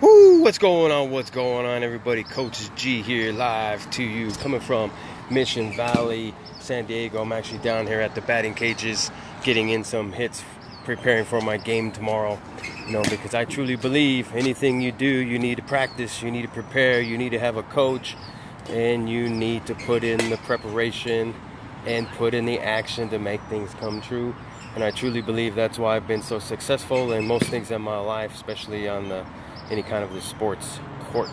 Woo, what's going on? What's going on, everybody? Coach G here, live to you, coming from Mission Valley, San Diego. I'm actually down here at the batting cages, getting in some hits, preparing for my game tomorrow. Because I truly believe anything you do, you need to practice, you need to prepare, you need to have a coach, and you need to put in the preparation and put in the action to make things come true. And I truly believe that's why I've been so successful in most things in my life, especially on any kind of the sports court.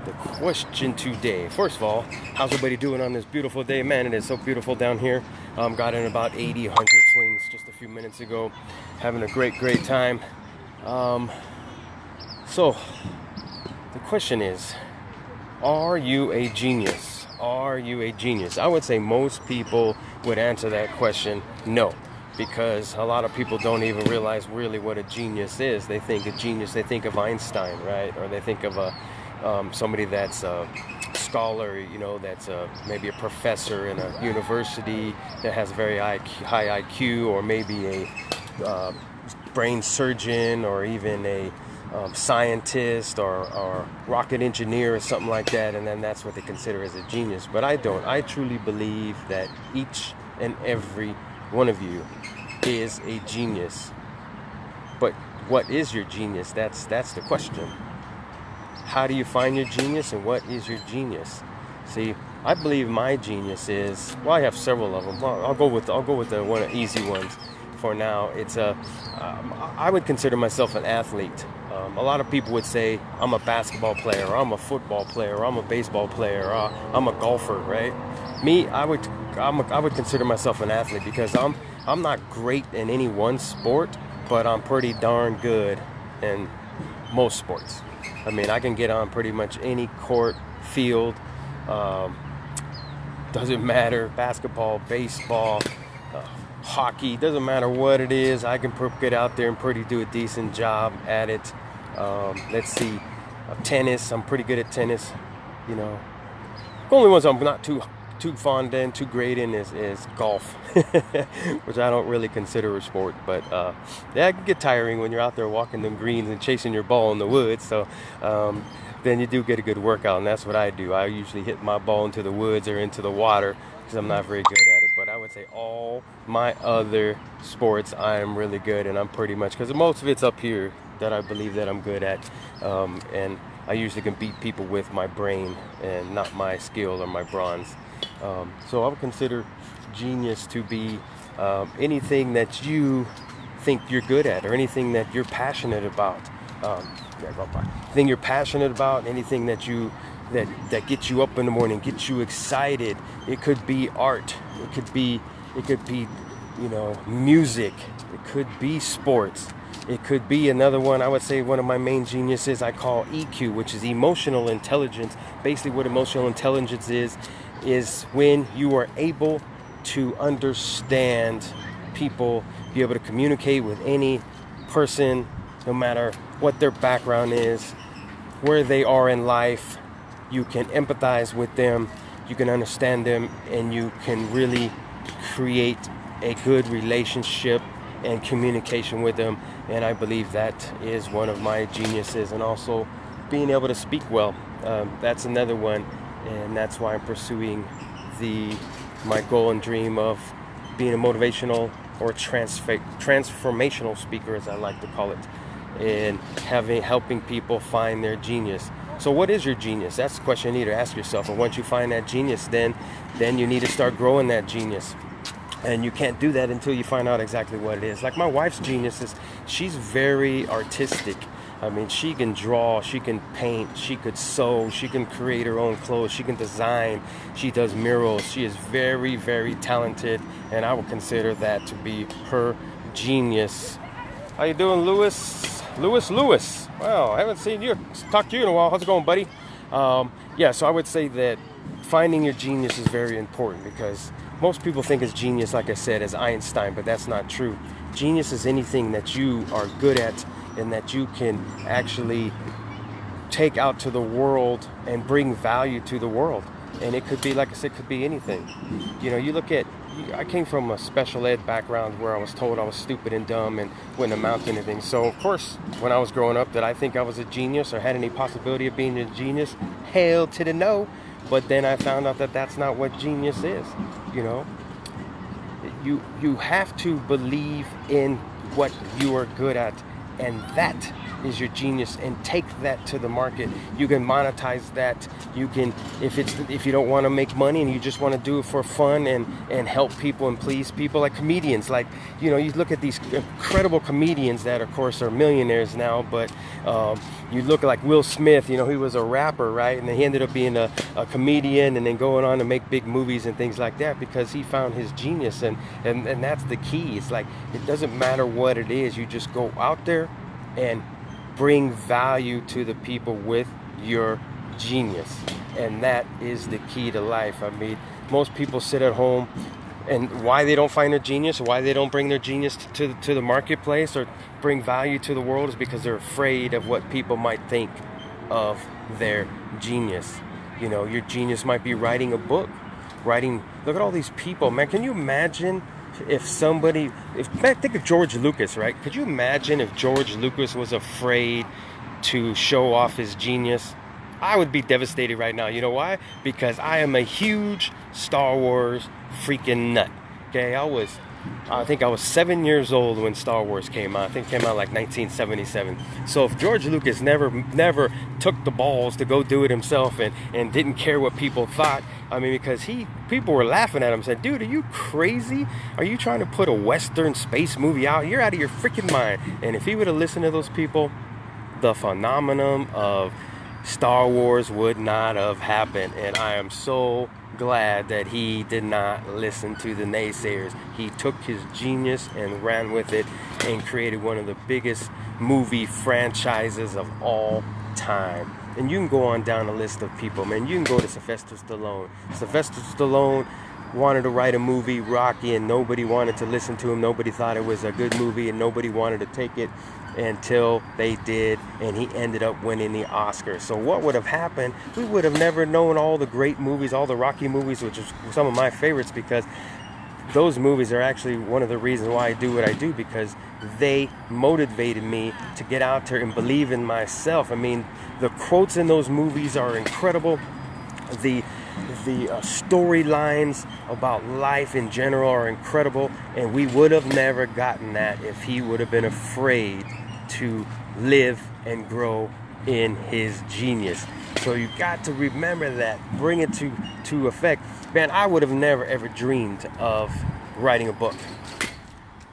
The question today, first of all, how's everybody doing on this beautiful day? Man, it is so beautiful down here. Got in about 80, 100 swings just a few minutes ago. Having a great time. So, the question is, are you a genius? Are you a genius? I would say most people would answer that question, no. Because a lot of people don't even realize really what a genius is. They think a genius, they think of Einstein, right? Or they think of somebody that's a scholar, that's maybe a professor in a university that has a very high IQ, or maybe a brain surgeon, or even a scientist or rocket engineer or something like that, and then that's what they consider as a genius. But I don't. I truly believe that each and every one of you is a genius. But what is your genius? That's the question. How do you find your genius, and what is your genius? See, I believe my genius is, well, I have several of them. Well, I'll go with the one of the easy ones for now. It's I would consider myself an athlete. A lot of people would say I'm a basketball player, or I'm a football player, or I'm a baseball player, or I'm a golfer, right? Me, I would consider myself an athlete, because I'm not great in any one sport, but I'm pretty darn good in most sports. I mean, I can get on pretty much any court, field, doesn't matter, basketball, baseball, hockey, doesn't matter what it is, I can get out there and do a decent job at it. Let's see, tennis, I'm pretty good at tennis. The only ones I'm not too fond in, too great in is golf, which I don't really consider a sport. But yeah, it can get tiring when you're out there walking them greens and chasing your ball in the woods. So then you do get a good workout, and that's what I do. I usually hit my ball into the woods or into the water, because I'm not very good at it. But I would say all my other sports I am really good, and I'm pretty much, because most of it's up here that I believe that I'm good at, and I usually can beat people with my brain and not my skill or my bronze. So I would consider genius to be anything that you think you're good at, or anything that you're passionate about. Anything you're passionate about, anything that that gets you up in the morning, gets you excited. It could be art. It could be music. It could be sports. It could be another one. I would say one of my main geniuses I call EQ, which is emotional intelligence. Basically, what emotional intelligence is when you are able to understand people, be able to communicate with any person, no matter what their background is, where they are in life. You can empathize with them, you can understand them, and you can really create a good relationship and communication with them. And I believe that is one of my geniuses. And also being able to speak well, that's another one. And that's why I'm pursuing my goal and dream of being a motivational or transformational speaker, as I like to call it, and helping people find their genius. So what is your genius? That's the question you need to ask yourself. And once you find that genius, then you need to start growing that genius. And you can't do that until you find out exactly what it is. Like my wife's genius is, she's very artistic. I mean, she can draw, she can paint, she could sew, she can create her own clothes, she can design, she does murals. She is very, very talented, and I would consider that to be her genius. How you doing, Lewis? Lewis. Wow, I haven't talked to you in a while. How's it going, buddy? Yeah, so I would say that finding your genius is very important, because most people think it's genius, like I said, as Einstein, but that's not true. Genius is anything that you are good at and that you can actually take out to the world and bring value to the world. And it could be, like I said, could be anything. You look at I came from a special ed background where I was told I was stupid and dumb and wouldn't amount to anything. So, of course, when I was growing up, did I think I was a genius or had any possibility of being a genius? Hell to the no. But then I found out that that's not what genius is, you know. You have to believe in what you are good at, and that is your genius, and take that to the market. You can monetize that. You can, if you don't want to make money and you just want to do it for fun and help people and please people, like comedians. Like, you know, you look at these incredible comedians that of course are millionaires now, but you look like Will Smith, you know, he was a rapper, right? And then he ended up being a comedian and then going on to make big movies and things like that because he found his genius, and that's the key. It's like, it doesn't matter what it is, you just go out there and bring value to the people with your genius, and that is the key to life. I mean, most people sit at home, and why they don't find their genius, or why they don't bring their genius to the marketplace or bring value to the world, is because they're afraid of what people might think of their genius. You know, your genius might be writing a book, look at all these people, man. Can you imagine if somebody, think of George Lucas, right? Could you imagine if George Lucas was afraid to show off his genius? I would be devastated right now. You know why? Because I am a huge Star Wars freaking nut. Okay, I think I was 7 years old when Star Wars came out. I think it came out like 1977. So if George Lucas never took the balls to go do it himself and didn't care what people thought, I mean, because people were laughing at him, said, dude, are you crazy? Are you trying to put a Western space movie out? You're out of your freaking mind. And if he would have listened to those people, the phenomenon of Star Wars would not have happened. And I am so glad that he did not listen to the naysayers. He took his genius and ran with it and created one of the biggest movie franchises of all time. And you can go on down the list of people, man. You can go to Sylvester Stallone. Sylvester Stallone wanted to write a movie, Rocky, and nobody wanted to listen to him. Nobody thought it was a good movie, and nobody wanted to take it until they did, and he ended up winning the Oscar. So what would have happened? We would have never known all the great movies, all the Rocky movies, which is some of my favorites, because those movies are actually one of the reasons why I do what I do, because they motivated me to get out there and believe in myself. I mean, the quotes in those movies are incredible. The storylines about life in general are incredible, and we would have never gotten that if he would have been afraid to live and grow in his genius. So you got to remember that, bring it to effect. Man, I would have never ever dreamed of writing a book.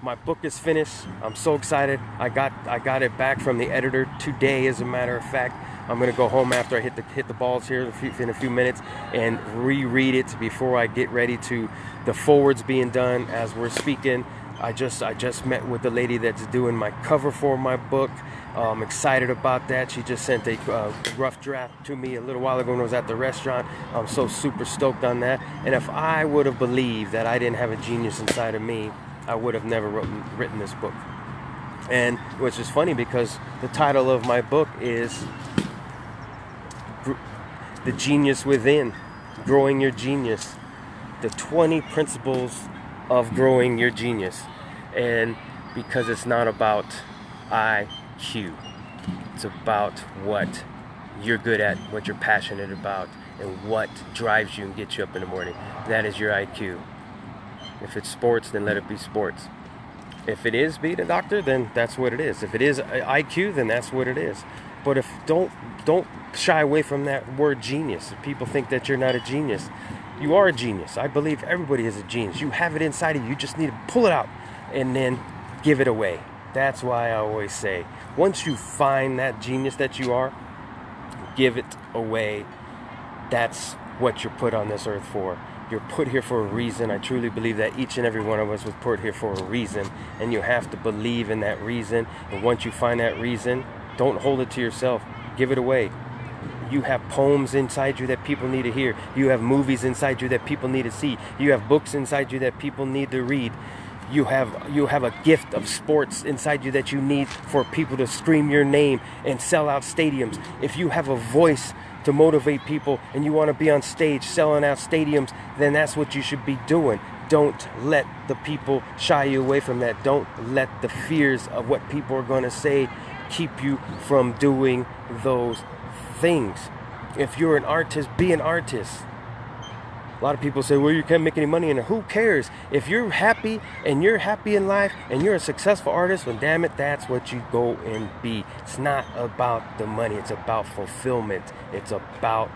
My book is finished. I'm so excited. I got it back from the editor today, as a matter of fact. I'm gonna go home after I hit the balls here in a few minutes and reread it before I get ready to the forwards being done as we're speaking. I just met with the lady that's doing my cover for my book. I'm excited about that. She just sent a rough draft to me a little while ago when I was at the restaurant. I'm so super stoked on that. And if I would have believed that I didn't have a genius inside of me, I would have never written this book. And which is funny because the title of my book is The Genius Within, Growing Your Genius, the 20 Principles of Growing Your Genius. And because it's not about IQ, it's about what you're good at, what you're passionate about, and what drives you and gets you up in the morning. That is your IQ. If it's sports, then let it be sports. If it is being a doctor, then that's what it is. If it is IQ, then that's what it is. But if don't shy away from that word genius. If people think that you're not a genius, you are a genius. I believe everybody is a genius. You have it inside of you. You just need to pull it out and then give it away. That's why I always say, once you find that genius that you are, give it away. That's what you're put on this earth for. You're put here for a reason. I truly believe that each and every one of us was put here for a reason, and you have to believe in that reason. And once you find that reason, don't hold it to yourself. Give it away. You have poems inside you that people need to hear. You have movies inside you that people need to see. You have books inside you that people need to read. You have a gift of sports inside you that you need for people to scream your name and sell out stadiums. If you have a voice to motivate people and you want to be on stage selling out stadiums, then that's what you should be doing. Don't let the people shy you away from that. Don't let the fears of what people are going to say keep you from doing those things. If you're an artist, be an artist. A lot of people say, well, you can't make any money in it. Who cares? If you're happy and you're happy in life and you're a successful artist, well, damn it, that's what you go and be. It's not about the money. It's about fulfillment. It's about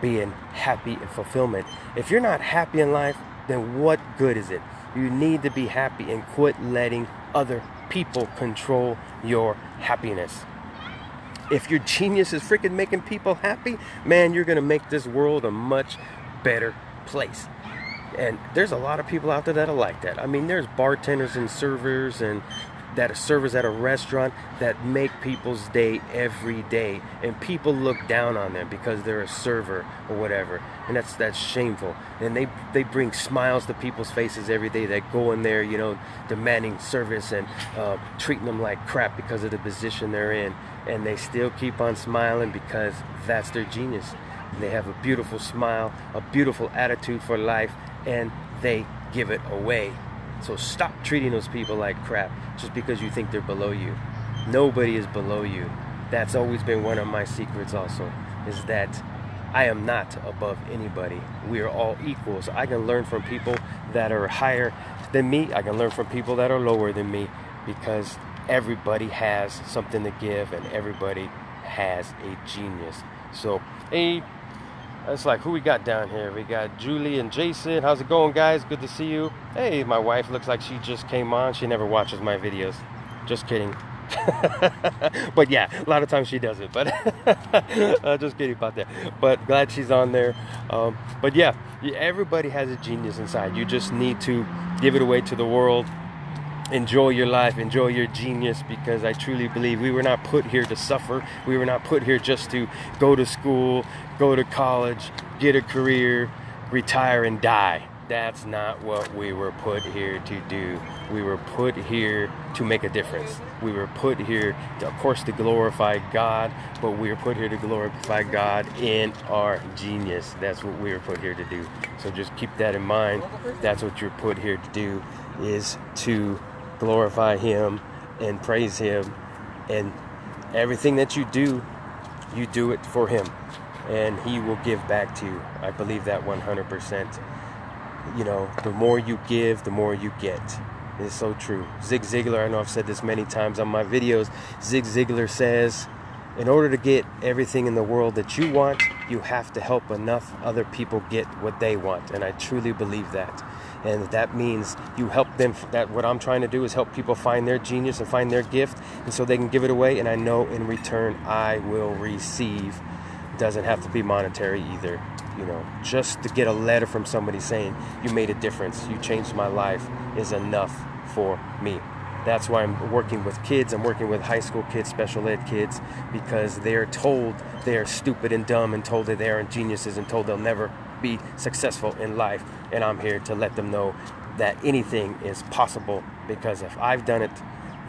being happy and fulfillment. If you're not happy in life, then what good is it? You need to be happy and quit letting other people control your happiness. If your genius is freaking making people happy, man, you're going to make this world a much better place. And there's a lot of people out there that are like that. I mean, there's bartenders and servers and that are servers at a restaurant that make people's day every day, and people look down on them because they're a server or whatever, and that's shameful. And they bring smiles to people's faces every day that go in there, you know, demanding service and treating them like crap because of the position they're in, and they still keep on smiling because that's their genius. They have a beautiful smile, a beautiful attitude for life, and they give it away. So stop treating those people like crap just because you think they're below you. Nobody is below you. That's always been one of my secrets also, is that I am not above anybody. We are all equals. I can learn from people that are higher than me. I can learn from people that are lower than me, because everybody has something to give and everybody has a genius. So, hey, it's like, who we got down here? We got Julie and Jason. How's it going, guys? Good to see you. Hey, my wife looks like she just came on. She never watches my videos. Just kidding. But yeah, a lot of times she doesn't. But just kidding about that. But glad she's on there. But yeah, everybody has a genius inside. You just need to give it away to the world. Enjoy your life, enjoy your genius, because I truly believe we were not put here to suffer. We were not put here just to go to school, go to college, get a career, retire and die. That's not what we were put here to do. We were put here to make a difference. We were put here, to, of course, to glorify God, but we were put here to glorify God in our genius. That's what we were put here to do. So just keep that in mind. That's what you're put here to do, is to glorify Him and praise Him, and everything that you do it for Him, and He will give back to you. I believe that 100%. You know, the more you give, the more you get. It's so true. Zig Ziglar, I know I've said this many times on my videos, Zig Ziglar says, in order to get everything in the world that you want, you have to help enough other people get what they want. And I truly believe that. And that means you help them. That what I'm trying to do is help people find their genius and find their gift, and so they can give it away. And I know in return I will receive. It doesn't have to be monetary either. You know, just to get a letter from somebody saying you made a difference, you changed my life, is enough for me. That's why I'm working with kids. I'm working with high school kids, special ed kids, because they're told they're stupid and dumb, and told that they aren't geniuses, and told they'll never be successful in life. And I'm here to let them know that anything is possible, because if I've done it,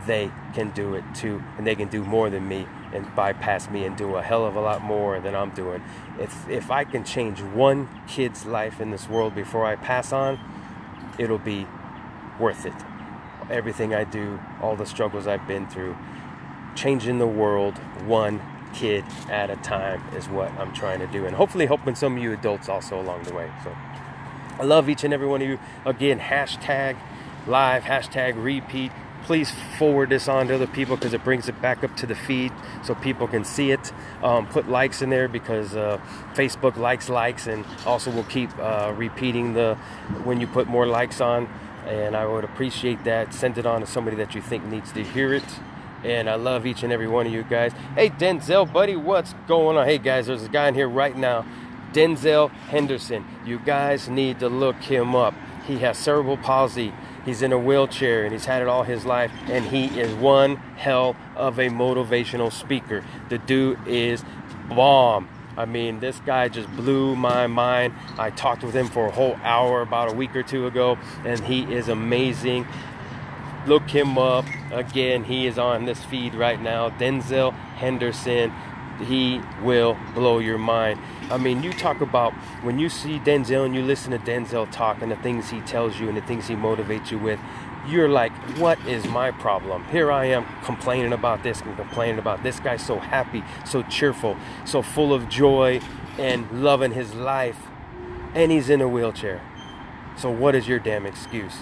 they can do it too, and they can do more than me and bypass me and do a hell of a lot more than I'm doing. If I can change one kid's life in this world before I pass on, it'll be worth it. Everything I do, all the struggles I've been through, changing the world one kid at a time is what I'm trying to do, and hopefully helping some of you adults also along the way. So I love each and every one of you. Again, hashtag live, hashtag repeat. Please forward this on to other people, because it brings it back up to the feed so people can see it. Put likes in there, because Facebook likes, and also will keep repeating when you put more likes on. And I would appreciate that. Send it on to somebody that you think needs to hear it. And I love each and every one of you guys. Hey, Denzel, buddy, what's going on? Hey, guys, there's a guy in here right now, Denzel Henderson. You guys need to look him up. He has cerebral palsy. He's in a wheelchair, and he's had it all his life. And he is one hell of a motivational speaker. The dude is bomb. I mean, this guy just blew my mind. I talked with him for a whole hour about a week or two ago, and he is amazing. Look him up. Again, he is on this feed right now. Denzel Henderson. He will blow your mind. I mean, you talk about when you see Denzel and you listen to Denzel talk and the things he tells you and the things he motivates you with, you're like, what is my problem? Here I am complaining about this and complaining about this guy's so happy, so cheerful, so full of joy and loving his life, and he's in a wheelchair. So what is your damn excuse?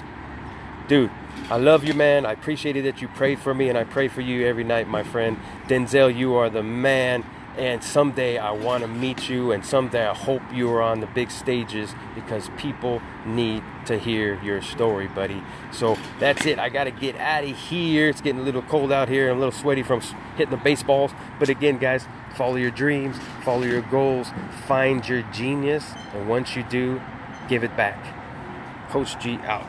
Dude, I love you, man. I appreciate it that you prayed for me, and I pray for you every night, my friend. Denzel, you are the man, and someday I want to meet you, and someday I hope you are on the big stages, because people need to hear your story, buddy. So that's it. I got to get out of here. It's getting a little cold out here. I'm a little sweaty from hitting the baseballs. But again, guys, follow your dreams, follow your goals, find your genius, and once you do, give it back. Coach G out.